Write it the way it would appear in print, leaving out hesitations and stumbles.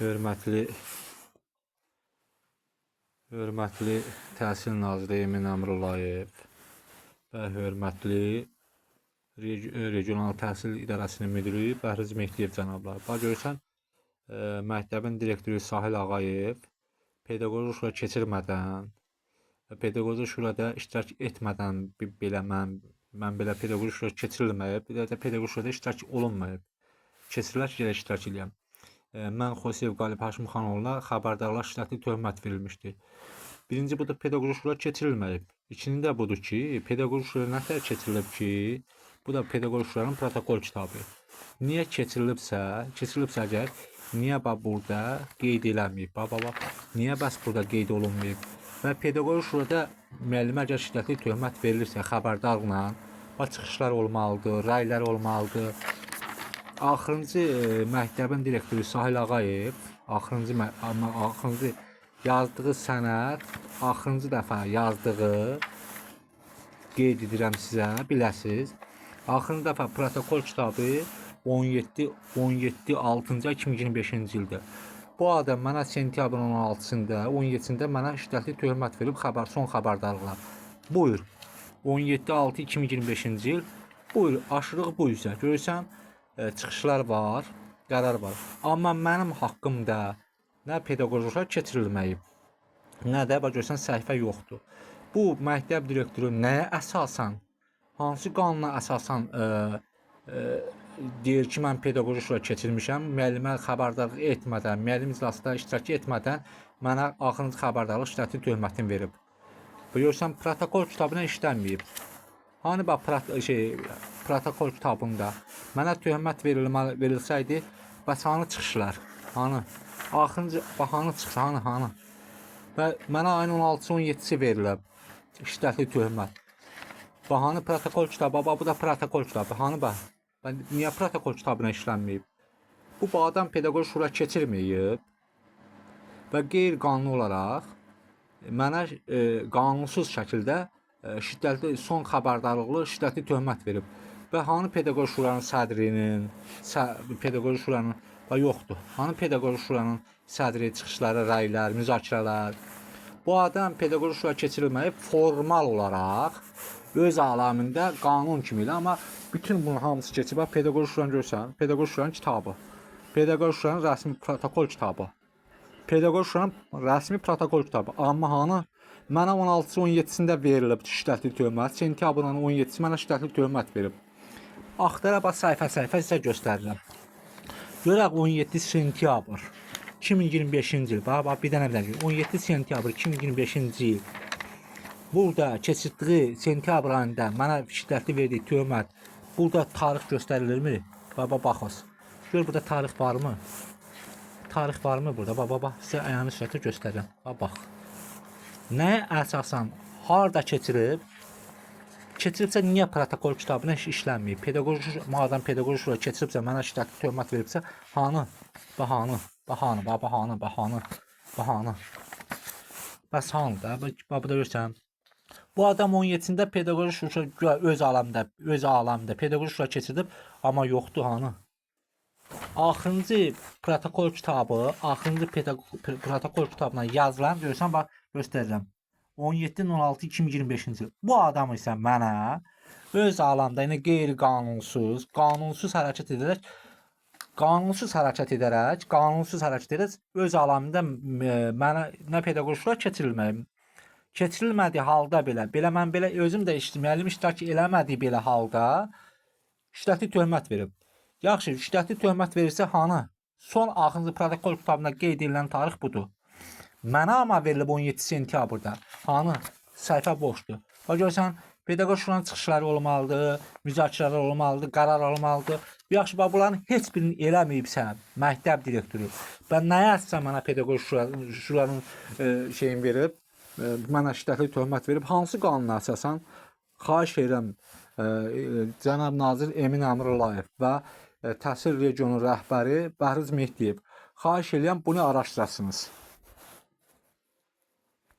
Hörmətli Təhsil Naziri Emin Əmrullayev və hörmətli Regional Təhsil İdarəsinin müdiri Bəhriz Mehdiyev cənablar. Bax görürsən, məktəbin direktoru Sahil Ağayev pedaqoji şura keçirmədən, pedaqoji şurada iştirak etmədən belə mən belə pedaqoji şura keçirilməyib, bir də pedaqoji şurada iştirak olunmayıb. Keçirilər ki, iştirak edəyəm. Mən Xoseyev Qalib Haşimxanoğlu'na xəbərdarlıq şiddətli töhmət verilmişdi. Birinci budur, pedaqoji şura keçirilməyib. İkinci də budur ki, pedaqoji şura nətər keçirilib ki, bu da pedaqoji şuranın protokol kitabı. Niyə keçirilibsə əgər, niyə burada qeyd eləməyib? Niyə bəs burada qeyd olunmayıb? Və pedaqoji şurada müəllimə əgər şiddətli töhmət verilirsə xəbərdarlıqla, çıxışlar olmalıdır, raylar olmalıdır. Axırıncı məktəbin direktoru Sahil Ağayev axırıncı yazdığı sənəd, axırıncı dəfə yazdığı qeyd edirəm sizə, biləsiz. Axırıncı dəfə protokol kitabı 17 6-cı ay 2025-ci ildə. Bu adam mənə sentyabrın 16-sında, 17-sində mənə şiddətli töhmət verib son xəbərdarlıqlar. Buyur. 17-6-2025-ci il. Buyur, aşırıq bu üzə. Görürsən, çıxışlar var, qərar var. Amma mənim haqqımda nə pedaqoji keçirilməyib, nə də görürsən səhifə yoxdur. Bu məktəb direktoru nəyə əsasən, hansı qanuna əsasən deyir ki, mən pedaqoji şura keçirmişəm, müəllimə xəbərdarlıq etmədən, müəllim iclasında iştirak etmədən mənə axırıncı xəbərdarlıq şiddətli töhmətin verib. Görürsən, protokol kitabına işlənməyib. Hani bax protokol kitabında mənə töhmət verilsəydi, bəs hanı çıxışlar? Hanı? Axırıncı hanı çıxış, hanı? Və mənə ayın 16-sı 17-si verilib şiddətli töhmət. Bax hanı protokol kitabı, bu da protokol kitabı. Hanı bax? Niyə protokol kitabına işlənməyib? Bu adam pedaqoji şura keçirməyib və qeyri-qanuni olaraq mənə qanunsuz şəkildə şiddətli son xəbərdarlıqlı şiddətli töhmət verib. Və hanı pedaqoji şuranın sədrinin, pedaqoji şuranın yoxdur. Hanı pedaqoji şuranın sədri, çıxışları, raylar, müzakirələr. Bu adam pedaqoji şura keçirilməyib formal olaraq öz aləmində qanun kimi ilə, amma bütün bunun hamısı keçib. Pedaqoji şuranı görsən, pedaqoji şuranın kitabı, pedaqoji şuranın rəsmi protokol kitabı, pedaqoji şuranın rəsmi protokol kitabı. Amma hanı? Mənə 16-sı 17-sində verilib şiddətli töhmət. Sentyabrın 17-si mənə şiddətli töhmət verib. Axtara bax səhifə sizə göstərirəm. Görək 17 sentyabr 2025-ci il. Bax bir dənə 17 sentyabr 2025-ci il. Burada keçirdiyi sentyabr ayında mənə şiddətli verdiyi töhmət. Burada tarix göstərilirmi? Baxın. Gör burada tarix varmı? Tarix varmı burada? Bax sizə əyani sürətlə göstərirəm. Bax. Nəyə əsasən, harda keçirib? Keçiribsə niyə protokol kitabına işlənməyib? Madəm pedaqoji şura keçiribsə, mənə şiddətli töhmət veribsə, hanı? Bax hanı? Bax hanı? Bəs hanı da? Bax burada görürsən. Bu adam 17-sində pedaqoji şura öz aləmdə pedaqoji şura keçirib, amma yoxdur hanı? Axırıncı protokol kitabı, axırıncı protokol kitabına yazılan görürsən, bax göstərirəm. 17-16-2025-ci il. Bu adam isə mənə öz aləmdə yine qeyri-qanunsuz, qanunsuz hərəkət edərək öz aləmində mənə nə pedaqoji şura keçirilmədiyi halda belə mən özüm də müəllim iştirak eləmədiyi belə halda şiddətli töhmət verib. Yaxşı, şiddətli töhmət verirsə hanı? Son axırıncı protokol kitabında qeyd edilən tarix budur. Mənə amma verilib 17 sentyabrda. Hanı? Səhifə boşdur. Bax görürsən, pedaqoji şuranın çıxışları olmalıdır, müzakirələr olmalıdır, qərar olmalıdır. Yaxşı, bax bunların heç birini eləməyibsə məktəb direktoru. Və nəyə əsasən mənə pedaqoji şuranın şeyini verib, mənə şiddətli töhmət verib, hansı qanuna əsasən? Xahiş edirəm cənab nazir Emin Əmrullayev və Təhsil regionu rəhbəri Bəhriz Mehdiyev. Xahiş edirəm bunu araşdırasınız.